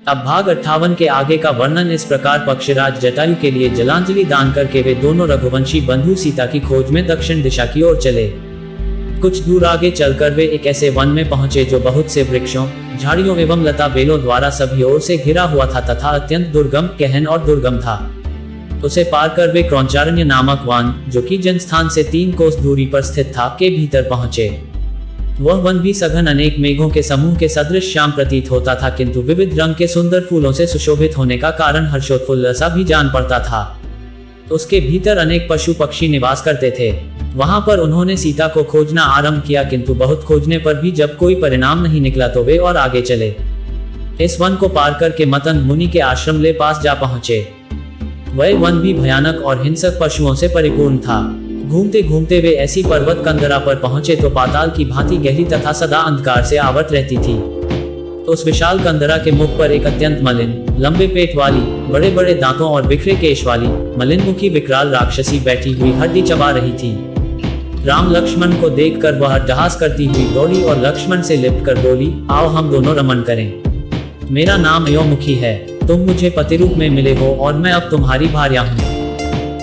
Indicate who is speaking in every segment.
Speaker 1: अब भाग 58 के आगे का वर्णन इस प्रकार। पक्षराज जटायु के लिए जलांजलि दान करके वे दोनों रघुवंशी बंधु सीता की खोज में दक्षिण दिशा की ओर चले। कुछ दूर आगे चलकर वे एक ऐसे वन में पहुंचे जो बहुत से वृक्षों, झाड़ियों एवं लता बेलों द्वारा सभी ओर से घिरा हुआ था तथा अत्यंत दुर्गम, गहन और दुर्गम था। उसे पार कर वे क्रौंचारण्य नामक वन, जो कि जनस्थान से 3 कोस दूरी पर स्थित था, के भीतर पहुंचे। वह वन भी सघन अनेक मेघों के समूह के सदृश श्याम प्रतीत होता था, किंतु विविध रंग के सुंदर फूलों से सुशोभित होने का कारण हर्षोत्फुल्ल सा भी जान पड़ता था। उसके भीतर अनेक पशु पक्षी निवास करते थे। वहां पर उन्होंने सीता को खोजना आरंभ किया, किंतु बहुत खोजने पर भी जब कोई परिणाम नहीं निकला तो वे और आगे चले। इस वन को पार करके मतंग मुनि के आश्रम ले पास जा पहुंचे। वह वन भी भयानक और हिंसक पशुओं से परिपूर्ण था। घूमते घूमते वे ऐसी पर्वत कंदरा पर पहुंचे तो पाताल की भांति गहरी तथा सदा अंधकार से आवृत रहती थी। तो उस विशाल कंदरा के मुख पर एक अत्यंत मलिन, लंबे पेट वाली, बड़े बड़े दांतों और बिखरे केश वाली, मलिन मुखी विकराल राक्षसी बैठी हुई हड्डी चबा रही थी। राम लक्ष्मण को देखकर वह अट्टहास करती हुई दौड़ी और लक्ष्मण से लिपटकर बोली, आओ हम दोनों रमन करें। मेरा नाम अयोमुखी है, तुम मुझे पति रूप में मिले हो और मैं अब तुम्हारी भार्या हूँ।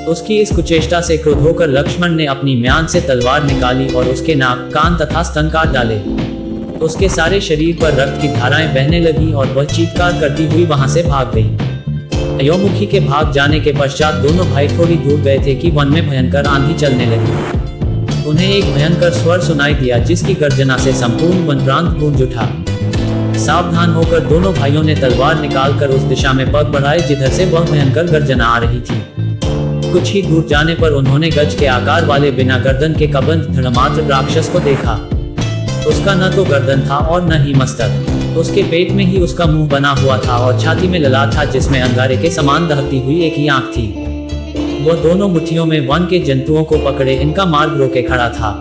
Speaker 1: उसकी इस कुचेष्टा से क्रुद्ध होकर लक्ष्मण ने अपनी म्यान से तलवार निकाली और उसके नाक, कान तथा स्तन काट डाले। उसके सारे शरीर पर रक्त की धाराएं बहने लगी और वह चीत्कार करती हुई वहां से भाग गई। अयोमुखी के भाग जाने के पश्चात दोनों भाई थोड़ी दूर गए थे कि वन में भयंकर आंधी चलने लगी। उन्हें एक भयंकर स्वर सुनाई दिया, जिसकी गर्जना से संपूर्ण वन प्रांत गूंज उठा। सावधान होकर दोनों भाइयों ने तलवार निकालकर उस दिशा में पग बढ़ाए जिधर से वह भयंकर गर्जना आ रही थी। कुछ ही दूर जाने पर उन्होंने गज के आकार वाले बिना गर्दन के कबंध धड़मात्र राक्षस को देखा। उसका न तो गर्दन था और न ही मस्तक। उसके पेट में ही उसका मुंह बना हुआ था और छाती में ललाट था, जिसमें अंगारे के समान दहकती हुई एक ही आंख थी। वह दोनों मुट्ठियों में वन के जंतुओं को पकड़े इनका मार्ग रोके खड़ा था।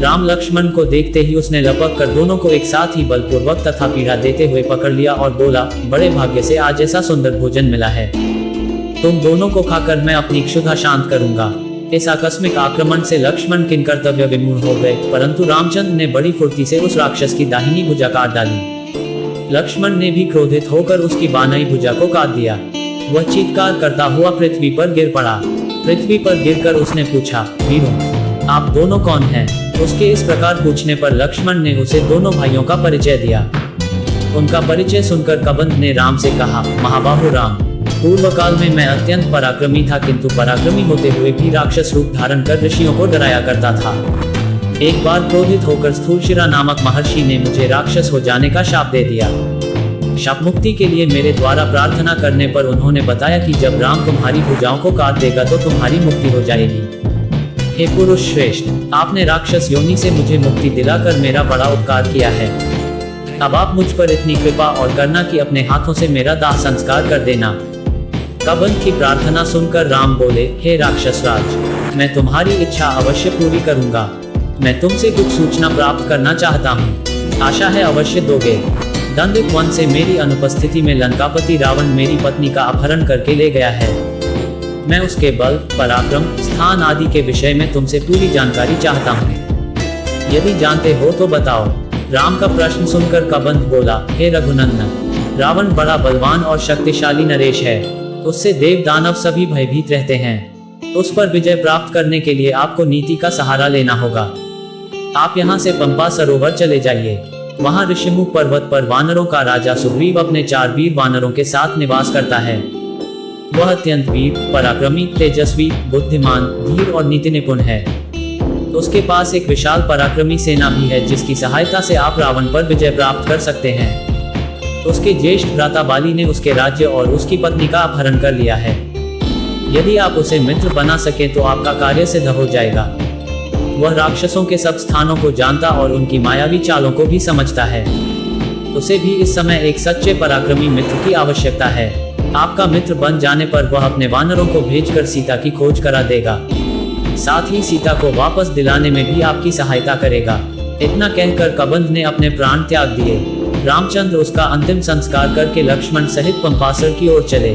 Speaker 1: राम लक्ष्मण को देखते ही उसने लपक कर दोनों को एक साथ ही बलपूर्वक तथा पीड़ा देते हुए पकड़ लिया और बोला, बड़े भाग्य से आज ऐसा सुंदर भोजन मिला है। तुम दोनों को खाकर मैं अपनी क्षुधा शांत करूंगा। इस आकस्मिक आक्रमण से लक्ष्मण किंकर्तव्य विमूढ़ हो गए, परंतु रामचंद्र ने बड़ी फुर्ती से उस राक्षस की दाहिनी भुजा काट डाली। लक्ष्मण ने भी क्रोधित होकर उसकी बानाई भुजा को काट दिया। वह चीत्कार करता हुआ पृथ्वी पर गिर पड़ा। पृथ्वी पर गिरकर उसने पूछा, वीरों, आप दोनों कौन हैं? उसके इस प्रकार पूछने पर लक्ष्मण ने उसे दोनों भाइयों का परिचय दिया। उनका परिचय सुनकर कबंध ने राम से कहा, महाबाहु राम, पूर्व काल में मैं अत्यंत पराक्रमी था, किंतु पराक्रमी होते हुए भी राक्षस रूप धारण कर ऋषियों को डराया करता था। एक बार क्रोधित होकर स्थूलशिरा नामक महर्षि ने मुझे राक्षस हो जाने का शाप दे दिया। शाप मुक्ति के लिए मेरे द्वारा प्रार्थना करने पर उन्होंने बताया कि जब राम तुम्हारी भुजाओं को काट देगा तो तुम्हारी मुक्ति हो जाएगी। हे पुरुष श्रेष्ठ, आपने राक्षस योनि से मुझे मुक्ति दिलाकर मेरा बड़ा उपकार किया है। अब आप मुझ पर इतनी कृपा और करना कि अपने हाथों से मेरा दाह संस्कार कर देना। कबंध की प्रार्थना सुनकर राम बोले, हे राक्षस राज, मैं तुम्हारी इच्छा अवश्य पूरी करूंगा। मैं तुमसे कुछ सूचना प्राप्त करना चाहता हूँ, आशा है अवश्य दोगे। दंडित वन से मेरी अनुपस्थिति में लंकापति रावण मेरी पत्नी का अपहरण करके ले गया है। मैं उसके बल, पराक्रम, स्थान आदि के विषय में तुमसे पूरी जानकारी चाहता हूँ। यदि जानते हो तो बताओ। राम का प्रश्न सुनकर कबंध बोला, हे रघुनंदन, रावण बड़ा बलवान और शक्तिशाली नरेश है। उससे देव दानव सभी भयभीत रहते हैं। उस पर विजय प्राप्त करने के लिए आपको नीति का सहारा लेना होगा। आप यहाँ से पंपा सरोवर चले जाइए। वहाँ ऋषिमुख पर्वत पर वानरों का राजा सुग्रीव अपने 4 वीर वानरों के साथ निवास करता है। वह अत्यंत वीर, पराक्रमी, तेजस्वी, बुद्धिमान, धीर और नीति निपुण है। उसके पास एक विशाल पराक्रमी सेना भी है, जिसकी सहायता से आप रावण पर विजय प्राप्त कर सकते हैं। उसके ज्येष्ठ भ्राता बाली ने उसके राज्य और उसकी पत्नी का अपहरण कर लिया है। यदि आप उसे मित्र बना सके तो आपका कार्य सिद्ध हो जाएगा। वह राक्षसों के सब स्थानों को जानता और उनकी मायावी चालों को भी समझता है। उसे भी इस समय एक सच्चे पराक्रमी मित्र की आवश्यकता है। आपका मित्र बन जाने पर वह अपने वानरों को भेजकर सीता की खोज करा देगा। साथ ही सीता को वापस दिलाने में भी आपकी सहायता करेगा। इतना कहकर कबंध ने अपने प्राण त्याग दिए। रामचंद्र उसका अंतिम संस्कार करके लक्ष्मण सहित पंपासर की ओर चले।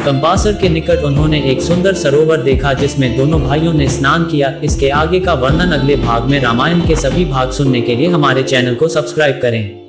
Speaker 1: पंपासर के निकट उन्होंने एक सुंदर सरोवर देखा, जिसमें दोनों भाइयों ने स्नान किया। इसके आगे का वर्णन अगले भाग में। रामायण के सभी भाग सुनने के लिए हमारे चैनल को सब्सक्राइब करें।